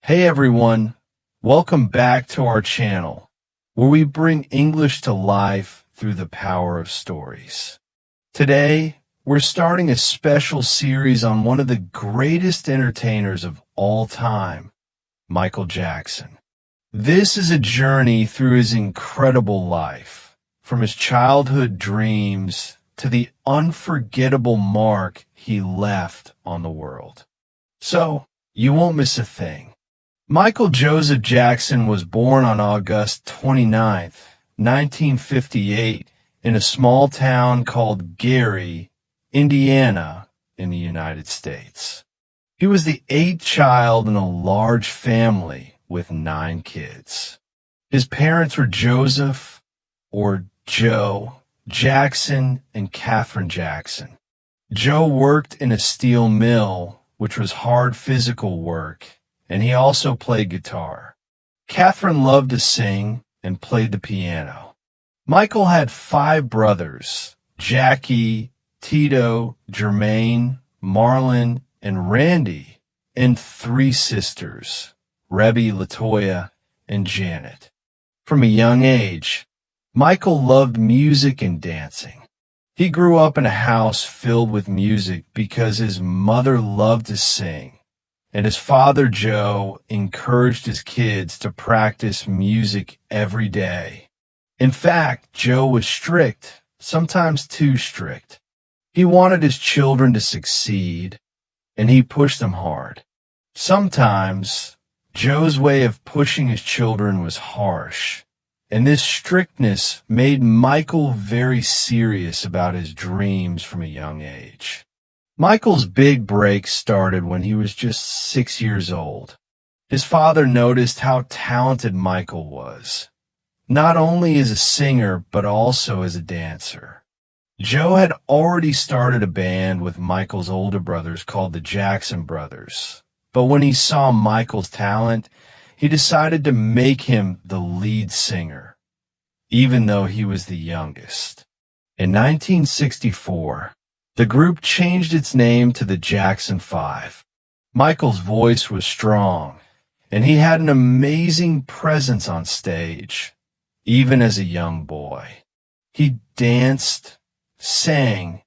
Hey everyone, welcome back to our channel, where we bring English to life through the power of stories. Today, we're starting a special series on one of the greatest entertainers of all time, Michael Jackson. This is a journey through his incredible life, from his childhood dreams to the unforgettable mark he left on the world. So, you won't miss a thing. Michael Joseph Jackson was born on August 29th, 1958, in a small town called Gary, Indiana, in the United States. He was the eighth child in a large family with 9 kids. His parents were Joseph, or Joe, Jackson and Catherine Jackson. Joe worked in a steel mill, which was hard physical work, and he also played guitar. Catherine loved to sing and played the piano. Michael had 5 brothers, Jackie, Tito, Jermaine, Marlon, and Randy, and 3 sisters, Rebby, Latoya, and Janet. From a young age, Michael loved music and dancing. He grew up in a house filled with music because his mother loved to sing, and his father, Joe, encouraged his kids to practice music every day. In fact, Joe was strict, sometimes too strict. He wanted his children to succeed, and he pushed them hard. Sometimes, Joe's way of pushing his children was harsh, and this strictness made Michael very serious about his dreams from a young age. Michael's big break started when he was just 6 years old. His father noticed how talented Michael was, not only as a singer but also as a dancer. Joe had already started a band with Michael's older brothers called the Jackson Brothers, but when he saw Michael's talent, he decided to make him the lead singer, even though he was the youngest. In 1964, the group changed its name to the Jackson 5. Michael's voice was strong, and he had an amazing presence on stage, even as a young boy. He danced, sang,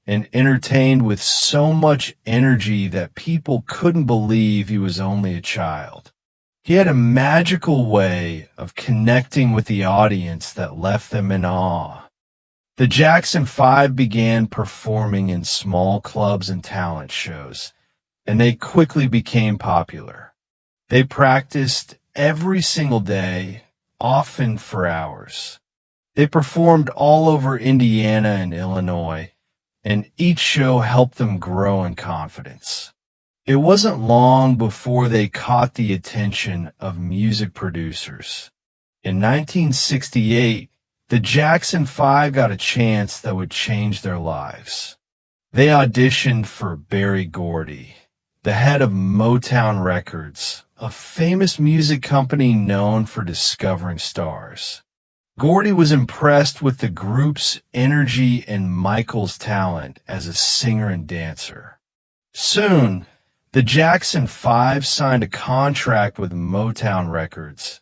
and entertained with so much energy that people couldn't believe he was only a child. He had a magical way of connecting with the audience that left them in awe. The Jackson 5 began performing in small clubs and talent shows, and they quickly became popular. They practiced every single day, often for hours. They performed all over Indiana and Illinois, and each show helped them grow in confidence. It wasn't long before they caught the attention of music producers. In 1968, the Jackson 5 got a chance that would change their lives. They auditioned for Berry Gordy, the head of Motown Records, a famous music company known for discovering stars. Gordy was impressed with the group's energy and Michael's talent as a singer and dancer. Soon, the Jackson 5 signed a contract with Motown Records,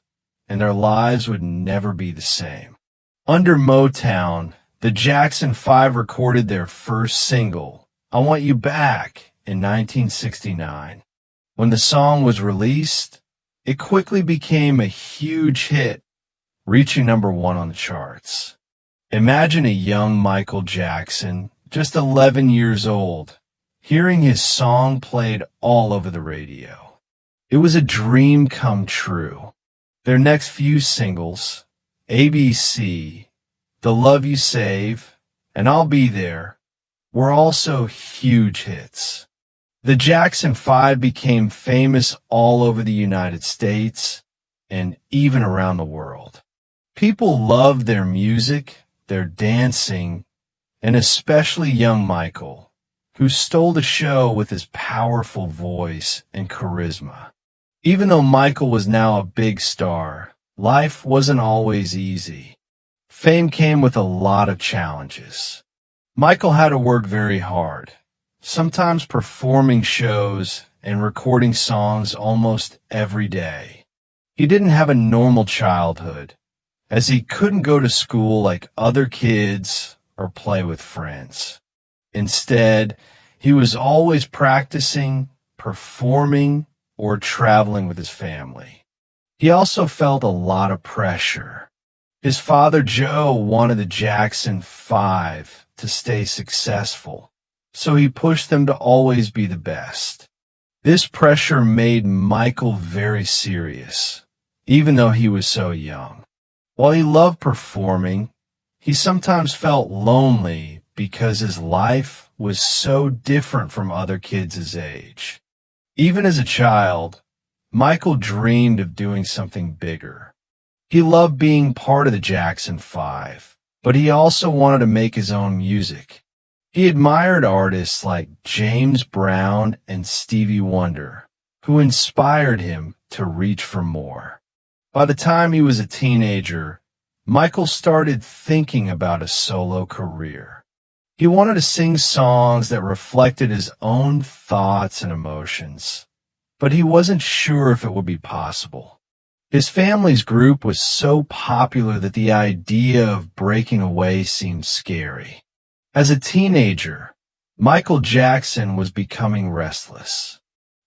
and their lives would never be the same. Under Motown, the Jackson 5 recorded their first single, I Want You Back, in 1969. When the song was released, it quickly became a huge hit, reaching number 1 on the charts. Imagine a young Michael Jackson, just 11 years old, hearing his song played all over the radio. It was a dream come true. Their next few singles, ABC, The Love You Save, and I'll Be There, were also huge hits. The Jackson 5 became famous all over the United States and even around the world. People loved their music, their dancing, and especially young Michael, who stole the show with his powerful voice and charisma. Even though Michael was now a big star, life wasn't always easy. Fame came with a lot of challenges. Michael had to work very hard, sometimes performing shows and recording songs almost every day. He didn't have a normal childhood, as he couldn't go to school like other kids or play with friends. Instead, he was always practicing, performing, or traveling with his family. He also felt a lot of pressure. His father, Joe, wanted the Jackson 5 to stay successful, so he pushed them to always be the best. This pressure made Michael very serious, even though he was so young. While he loved performing, he sometimes felt lonely because his life was so different from other kids his age. Even as a child, Michael dreamed of doing something bigger. He loved being part of the Jackson 5, but he also wanted to make his own music. He admired artists like James Brown and Stevie Wonder, who inspired him to reach for more. By the time he was a teenager, Michael started thinking about a solo career. He wanted to sing songs that reflected his own thoughts and emotions, but he wasn't sure if it would be possible. His family's group was so popular that the idea of breaking away seemed scary. As a teenager, Michael Jackson was becoming restless.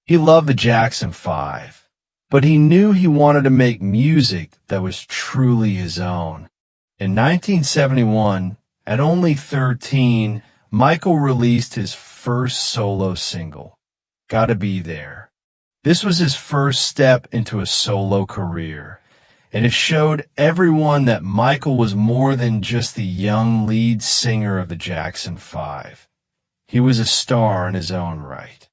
He loved the Jackson 5, but he knew he wanted to make music that was truly his own. In 1971, at only 13, Michael released his first solo single, Gotta Be There. This was his first step into a solo career, and it showed everyone that Michael was more than just the young lead singer of the Jackson 5. He was a star in his own right.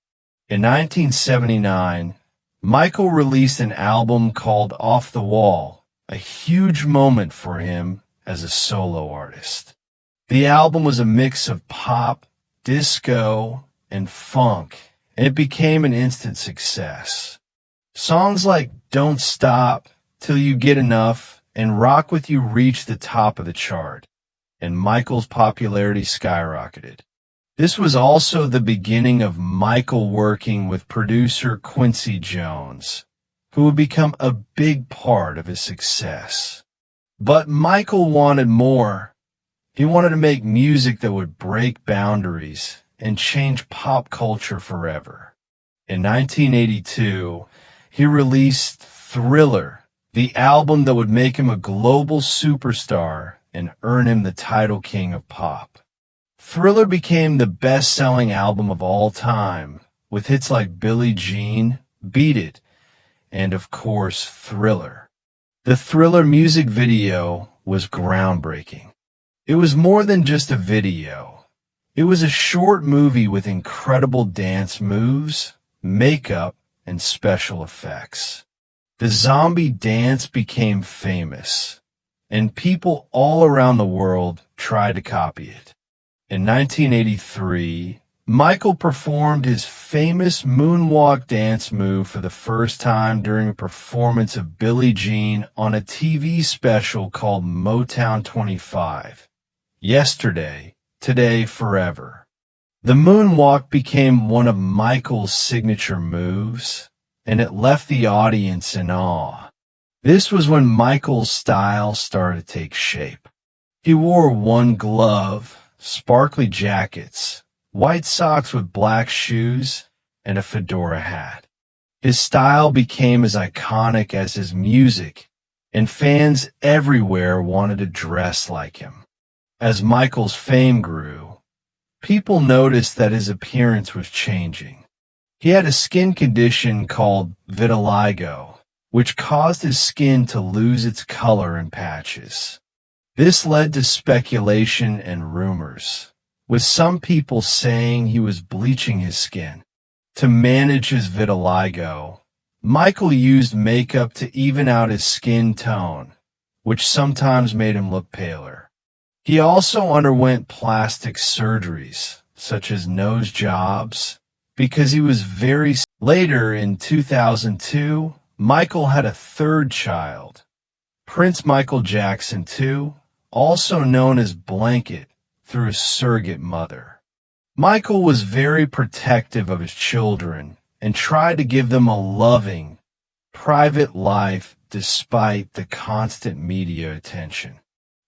In 1979, Michael released an album called Off the Wall, a huge moment for him as a solo artist. The album was a mix of pop, disco, and funk, and it became an instant success. Songs like Don't Stop, Till You Get Enough, and Rock With You reached the top of the chart, and Michael's popularity skyrocketed. This was also the beginning of Michael working with producer Quincy Jones, who would become a big part of his success. But Michael wanted more. He wanted to make music that would break boundaries and change pop culture forever. In 1982, he released Thriller, the album that would make him a global superstar and earn him the title King of Pop. Thriller became the best-selling album of all time, with hits like Billie Jean, Beat It, and of course, Thriller. The Thriller music video was groundbreaking. It was more than just a video. It was a short movie with incredible dance moves, makeup, and special effects. The zombie dance became famous, and people all around the world tried to copy it. In 1983, Michael performed his famous moonwalk dance move for the first time during a performance of Billie Jean on a TV special called Motown 25. Yesterday, Today, Forever. The moonwalk became one of Michael's signature moves, and it left the audience in awe. This was when Michael's style started to take shape. He wore one glove, sparkly jackets, white socks with black shoes, and a fedora hat. His style became as iconic as his music, and fans everywhere wanted to dress like him. As Michael's fame grew, people noticed that his appearance was changing. He had a skin condition called vitiligo, which caused his skin to lose its color in patches. This led to speculation and rumors, with some people saying he was bleaching his skin. To manage his vitiligo, Michael used makeup to even out his skin tone, which sometimes made him look paler. He also underwent plastic surgeries, such as nose jobs, because he was very sick. Later in 2002, Michael had a third child, Prince Michael Jackson II, also known as Blanket, through a surrogate mother. Michael was very protective of his children and tried to give them a loving, private life despite the constant media attention.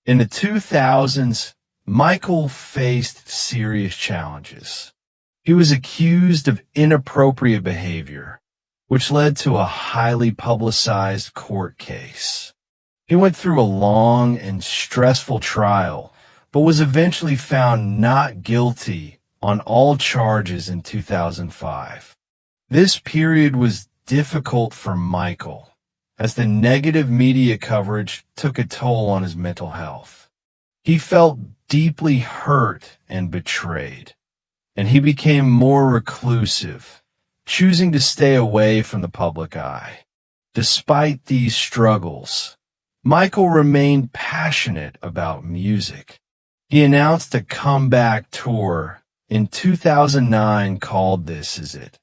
In the 2000s, Michael faced serious challenges. He was accused of inappropriate behavior, which led to a highly publicized court case. He went through a long and stressful trial, but was eventually found not guilty on all charges in 2005. This period was difficult for Michael, as the negative media coverage took a toll on his mental health. He felt deeply hurt and betrayed, and he became more reclusive, choosing to stay away from the public eye. Despite these struggles, Michael remained passionate about music. He announced a comeback tour in 2009 called This Is It,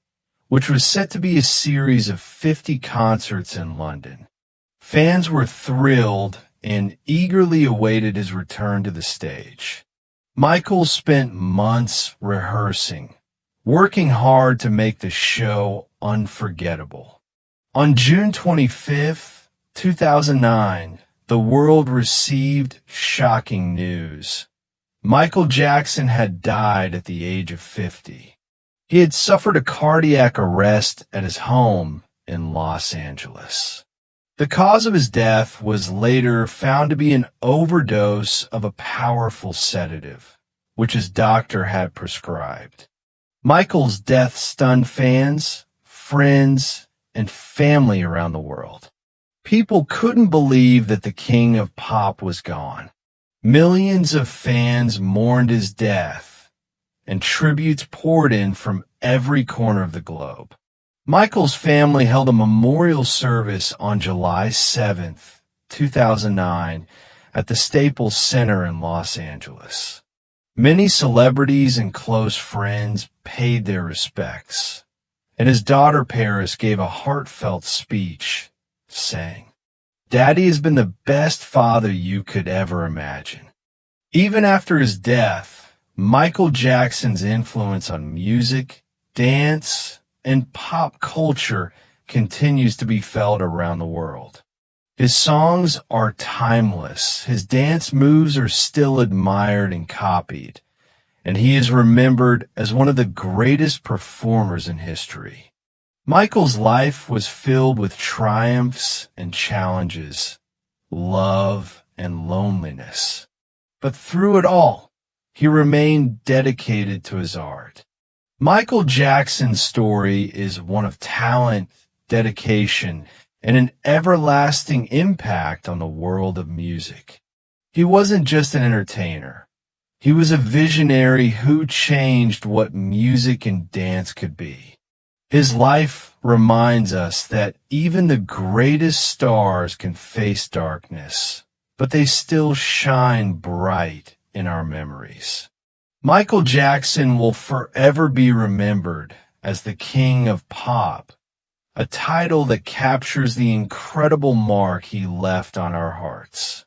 which was set to be a series of 50 concerts in London. Fans were thrilled and eagerly awaited his return to the stage. Michael spent months rehearsing, working hard to make the show unforgettable. On June 25th, 2009, the world received shocking news. Michael Jackson had died at the age of 50. He had suffered a cardiac arrest at his home in Los Angeles. The cause of his death was later found to be an overdose of a powerful sedative, which his doctor had prescribed. Michael's death stunned fans, friends, and family around the world. People couldn't believe that the king of pop was gone. Millions of fans mourned his death, and tributes poured in from every corner of the globe. Michael's family held a memorial service on July 7th, 2009, at the Staples Center in Los Angeles. Many celebrities and close friends paid their respects, and his daughter Paris gave a heartfelt speech, saying, "Daddy has been the best father you could ever imagine." Even after his death, Michael Jackson's influence on music, dance, and pop culture continues to be felt around the world. His songs are timeless, his dance moves are still admired and copied, and he is remembered as one of the greatest performers in history. Michael's life was filled with triumphs and challenges, love and loneliness. But through it all, he remained dedicated to his art. Michael Jackson's story is one of talent, dedication, and an everlasting impact on the world of music. He wasn't just an entertainer. He was a visionary who changed what music and dance could be. His life reminds us that even the greatest stars can face darkness, but they still shine bright in our memories. Michael Jackson will forever be remembered as the king of pop, a title that captures the incredible mark he left on our hearts.